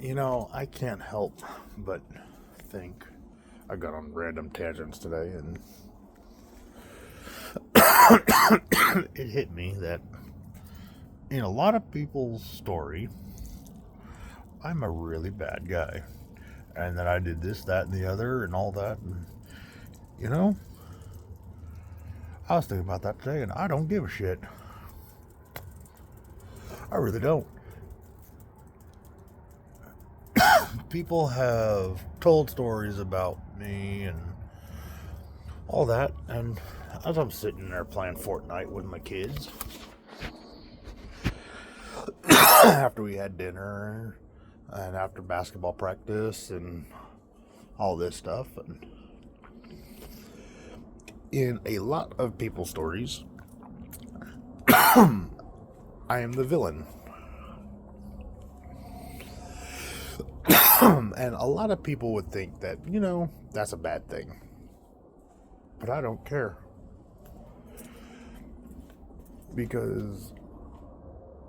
I can't help but think I got on random tangents today, and it hit me that in a lot of people's story, I'm a really bad guy, and that I did this, that, and the other, and all that. And, you know, I was thinking about that today, and I don't give a shit. I really don't. People have told stories about me and all that, and as I'm sitting there playing Fortnite with my kids, after we had dinner and after basketball practice and all this stuff, and in a lot of people's stories, I am the villain. And a lot of people would think that, that's a bad thing. But I don't care. Because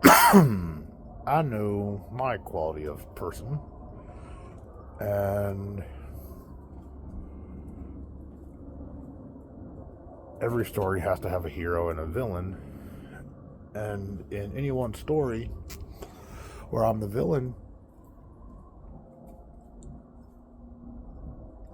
I know my quality of person. And every story has to have a hero and a villain. And in any one story where I'm the villain,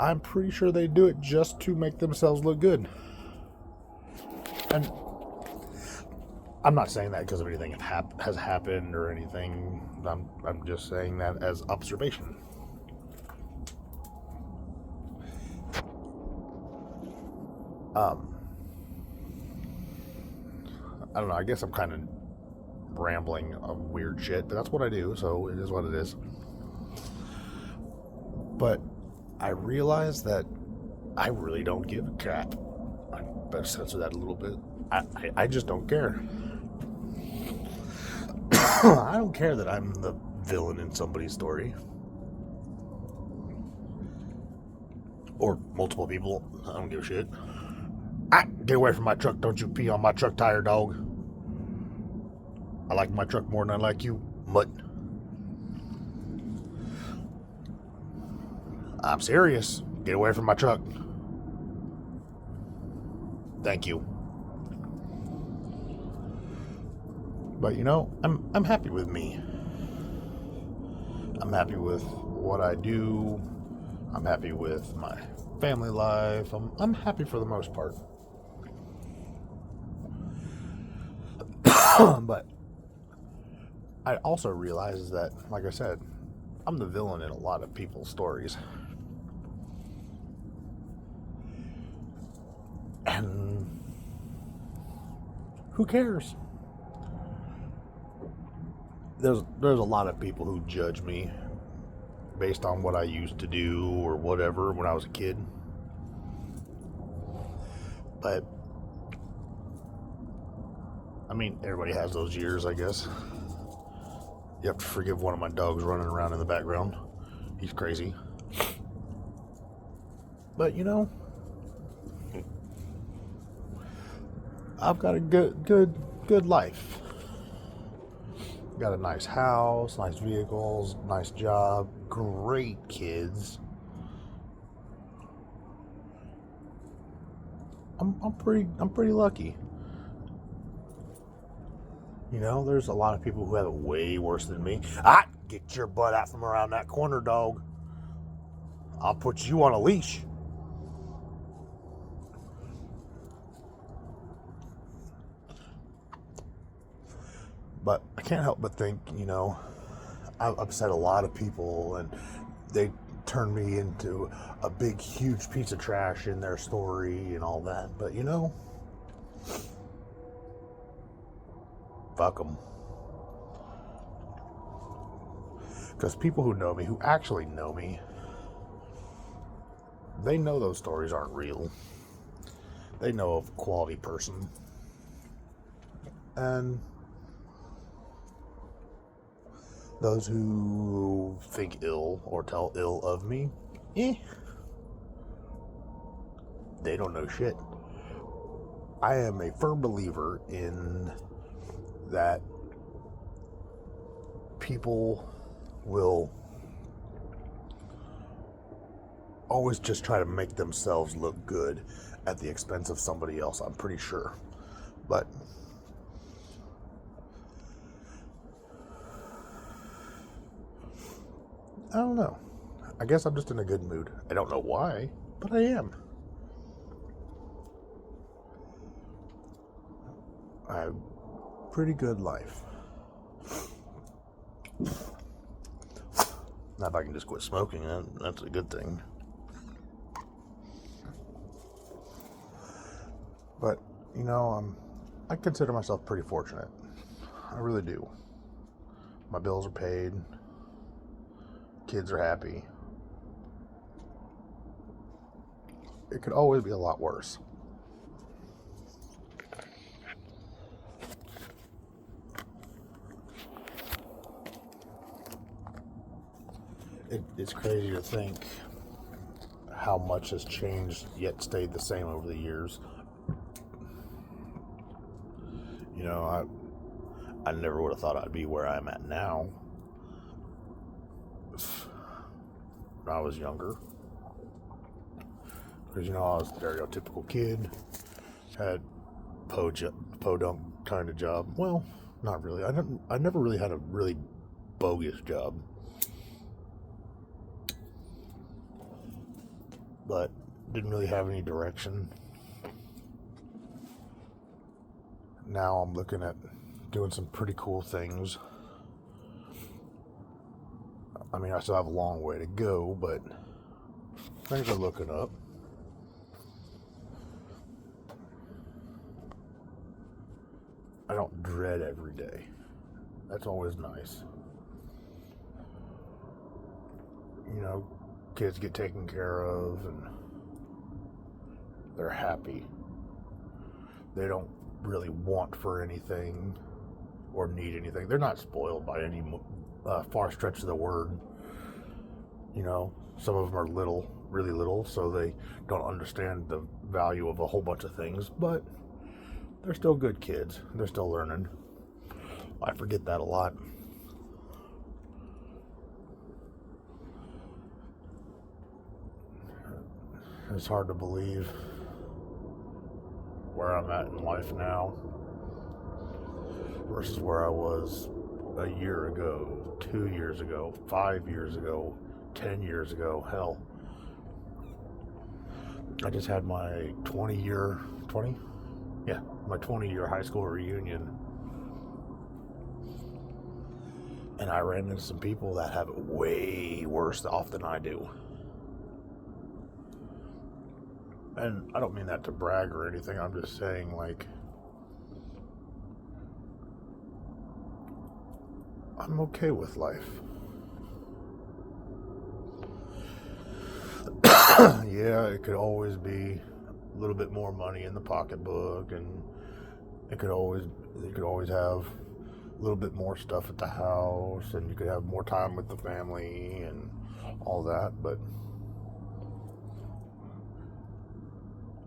I'm pretty sure they do it just to make themselves look good. And I'm not saying that because of anything that has happened or anything. I'm just saying that as observation. I don't know. I guess I'm kind of rambling on weird shit, but that's what I do, so it is what it is. But I realize that I really don't give a crap. I better censor that a little bit. I just don't care. I don't care that I'm the villain in somebody's story. Or multiple people. I don't give a shit. Get away from my truck. Don't you pee on my truck tire, dog. I like my truck more than I like you, mutt. I'm serious. Get away from my truck. Thank you. But I'm happy with me. I'm happy with what I do. I'm happy with my family life. I'm happy for the most part. But I also realize that, like I said, I'm the villain in a lot of people's stories. And who cares? There's a lot of people who judge me based on what I used to do or whatever when I was a kid. But I mean, everybody has those years, I guess. You have to forgive one of my dogs running around in the background. He's crazy. But I've got a good life. Got a nice house, nice vehicles, nice job, great kids. I'm pretty lucky. There's a lot of people who have it way worse than me. Get your butt out from around that corner, dog. I'll put you on a leash. But I can't help but think, I've upset a lot of people, and they turned me into a big, huge piece of trash in their story and all that. But, fuck them. Because people who know me, who actually know me, they know those stories aren't real. They know of a quality person. And those who think ill or tell ill of me, they don't know shit. I am a firm believer in that people will always just try to make themselves look good at the expense of somebody else, I'm pretty sure. But I don't know. I guess I'm just in a good mood. I don't know why, but I am. I have a pretty good life. Now if I can just quit smoking, that's a good thing. But, I consider myself pretty fortunate. I really do. My bills are paid. Kids are happy. It could always be a lot worse. It's crazy to think how much has changed yet stayed the same over the years. I never would have thought I'd be where I'm at now when I was younger. Because, I was a stereotypical kid, had podunk kind of job. Well, not really. I never really had a really bogus job. But didn't really have any direction. Now I'm looking at doing some pretty cool things. I mean, I still have a long way to go, but things are looking up. I don't dread every day. That's always nice. Kids get taken care of and they're happy. They don't really want for anything or need anything. They're not spoiled by any far stretch of the word. Some of them are little, really little, so they don't understand the value of a whole bunch of things, but they're still good kids. They're still learning. I forget that a lot. It's hard to believe where I'm at in life now versus where I was a year ago, 2 years ago, 5 years ago, 10 years ago. Hell, I just had my 20-year high school reunion. And I ran into some people that have it way worse off than I do. And I don't mean that to brag or anything. I'm just saying, I'm okay with life. Yeah, it could always be a little bit more money in the pocketbook, and you could always have a little bit more stuff at the house, and you could have more time with the family and all that, but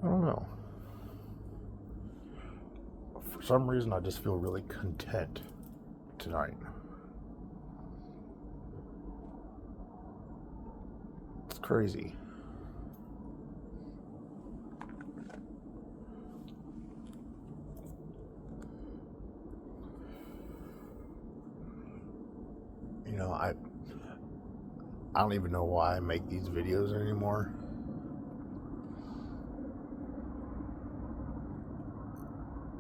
I don't know. For some reason, I just feel really content tonight. It's crazy. I don't even know why I make these videos anymore.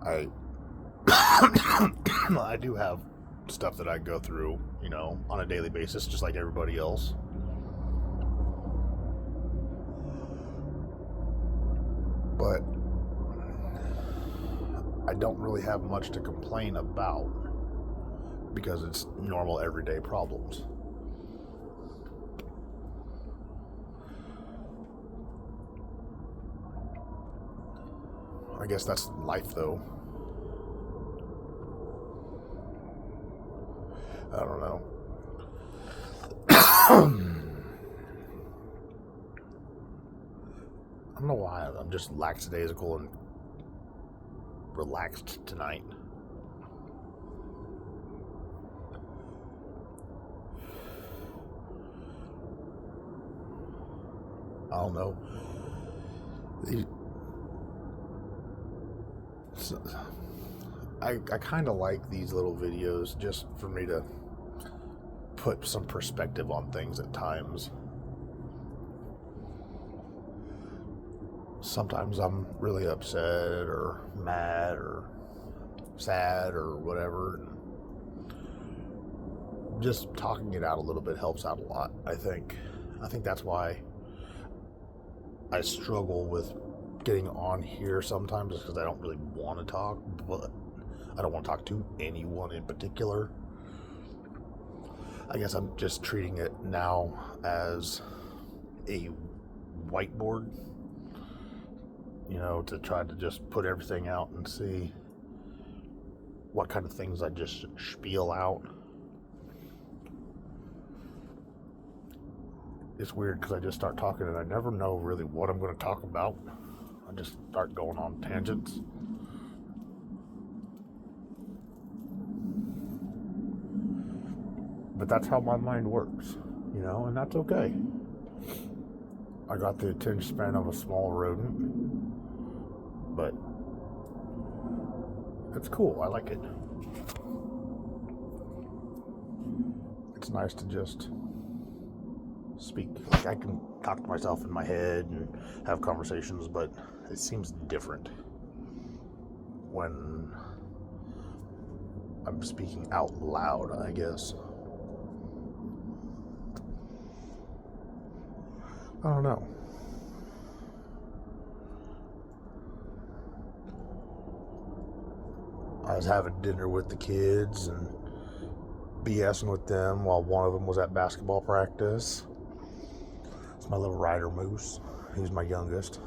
I do have stuff that I go through, on a daily basis, just like everybody else. But I don't really have much to complain about because it's normal everyday problems. I guess that's life, though. I don't know. I don't know why I'm just lackadaisical and relaxed tonight. I don't know. I kind of like these little videos just for me to put some perspective on things at times. Sometimes I'm really upset or mad or sad or whatever. Just talking it out a little bit helps out a lot, I think. I think that's why I struggle with getting on here sometimes, because I don't really want to talk, but I don't want to talk to anyone in particular. I guess I'm just treating it now as a whiteboard, to try to just put everything out and see what kind of things I just spiel out. It's weird because I just start talking and I never know really what I'm going to talk about. I just start going on tangents. But that's how my mind works, and that's okay. I got the attention span of a small rodent, but it's cool. I like it. It's nice to just speak. Like, I can talk to myself in my head and have conversations, but it seems different when I'm speaking out loud, I guess. I don't know. I was having dinner with the kids and BSing with them while one of them was at basketball practice. It's my little rider Moose. He's my youngest.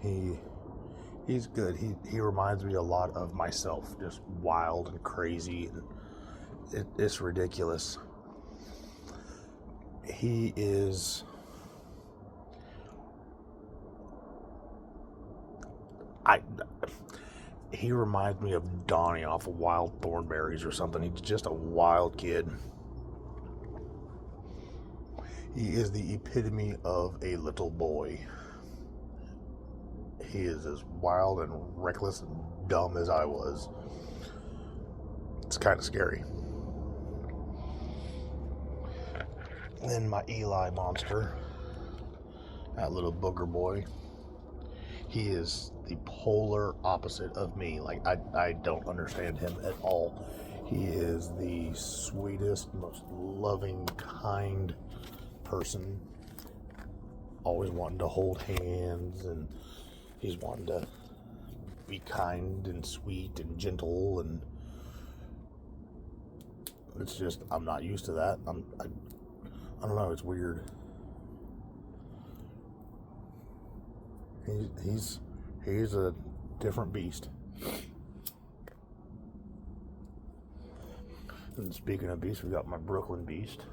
He's good. He reminds me a lot of myself, just wild and crazy, and it's ridiculous. He is he reminds me of Donnie off of Wild Thornberries or something. He's just a wild kid. He is the epitome of a little boy. He is as wild and reckless and dumb as I was. It's kind of scary. Then my Eli monster, that little booger boy, he is the polar opposite of me. Like, I don't understand him at all. He is the sweetest, most loving, kind person. Always wanting to hold hands, and he's wanting to be kind and sweet and gentle, and it's just, I'm not used to that. I don't know, it's weird. He's a different beast. And speaking of beasts, we got my Brooklyn Beast.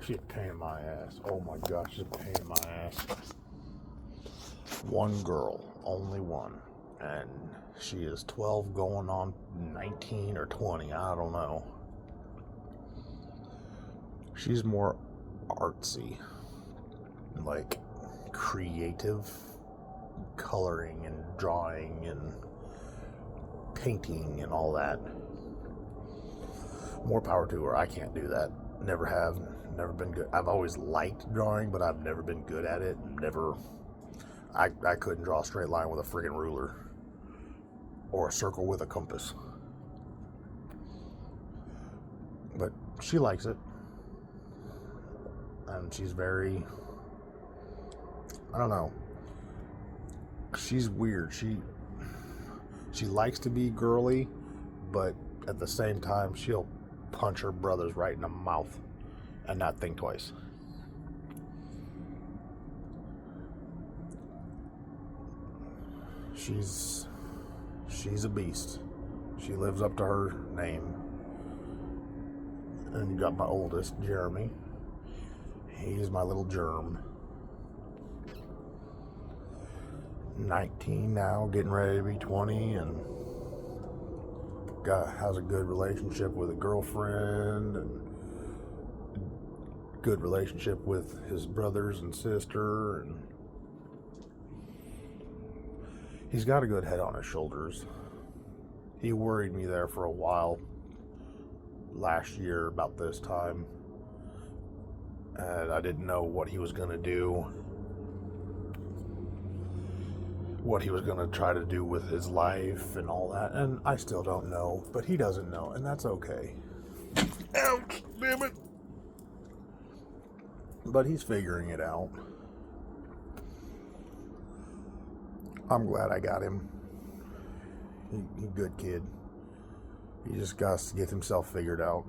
She's a pain in my ass. Oh my gosh, she's a pain in my ass. One girl, only one. And she is 12 going on 19 or 20, I don't know. She's more artsy, like creative, coloring and drawing and painting and all that. More power to her. I can't do that. Never have. Never been good. I've always liked drawing, but I've never been good at it. I couldn't draw a straight line with a friggin' ruler or a circle with a compass. But she likes it. And she's very, I don't know, she's weird. She likes to be girly, but at the same time she'll punch her brothers right in the mouth and not think twice. She's a beast. She lives up to her name. And you got my oldest, Jeremy. He's my little germ. 19 now, getting ready to be 20, and has a good relationship with a girlfriend, and good relationship with his brothers and sister, and he's got a good head on his shoulders. He worried me there for a while last year about this time, and I didn't know what he was going to do, what he was going to try to do with his life and all that, and I still don't know, but he doesn't know, and that's okay. Ouch, damn it. But he's figuring it out. I'm glad I got him. He's a good kid. He just got to get himself figured out.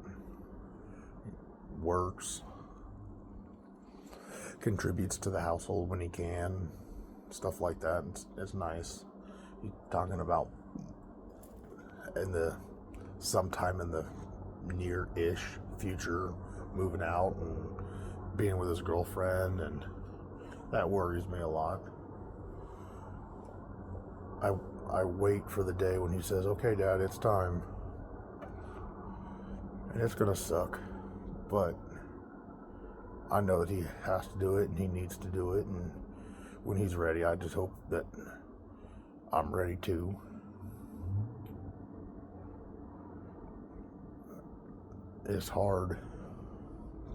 Works. Contributes to the household when he can. Stuff like that. It's nice. He's talking about sometime in the near-ish future, moving out and being with his girlfriend, and that worries me a lot. I wait for the day when he says, "Okay, Dad, it's time." And it's gonna suck, but I know that he has to do it and he needs to do it, and when he's ready, I just hope that I'm ready too. It's hard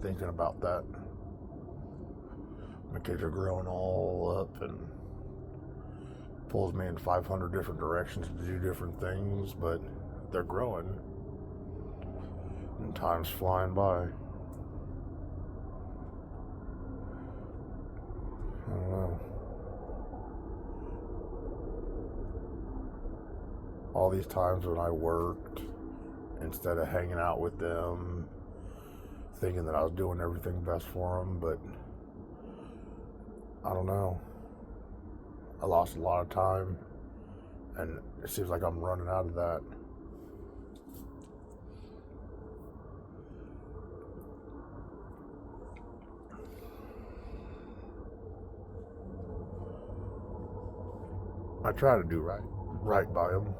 thinking about that. My kids are growing all up and pulls me in 500 different directions to do different things, but they're growing and time's flying by. I don't know. All these times when I worked instead of hanging out with them, thinking that I was doing everything best for them, but I don't know. I lost a lot of time, and it seems like I'm running out of that. I try to do right by them.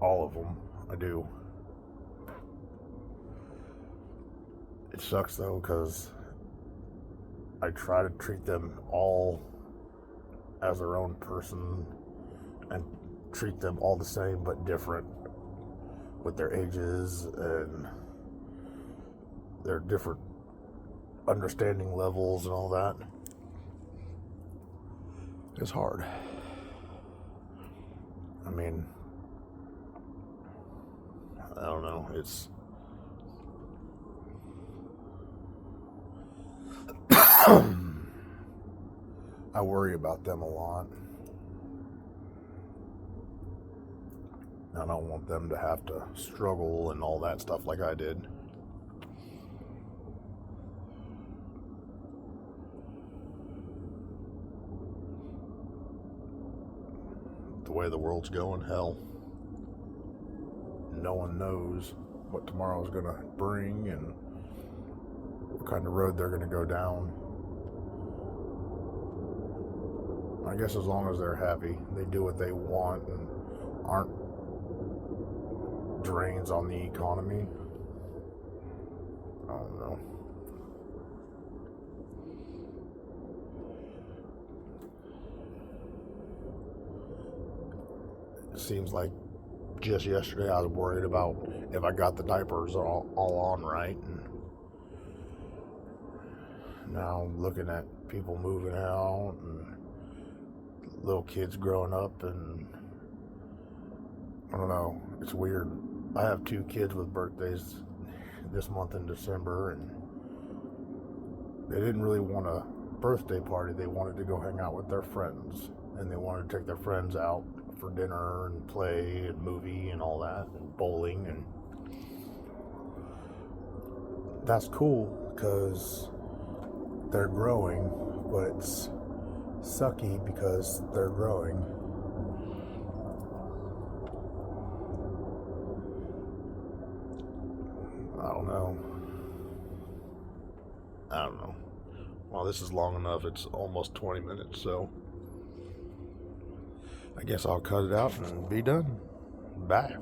All of them, I do. It sucks though, because I try to treat them all as their own person and treat them all the same but different with their ages and their different understanding levels and all that. It's hard. I mean, I don't know, I worry about them a lot. I don't want them to have to struggle and all that stuff like I did. The way the world's going, hell, no one knows what tomorrow's going to bring and what kind of road they're going to go down. I guess as long as they're happy, they do what they want and aren't drains on the economy. I don't know. It seems like just yesterday I was worried about if I got the diapers all on right, and now I'm looking at people moving out and little kids growing up, and I don't know, it's weird. I have 2 kids with birthdays this month in December, and they didn't really want a birthday party. They wanted to go hang out with their friends, and they wanted to take their friends out for dinner and play and movie and all that, and bowling, and that's cool because they're growing, but it's sucky because they're growing. I don't know. Well, this is long enough. It's almost 20 minutes, so I guess I'll cut it out and be done. Bye.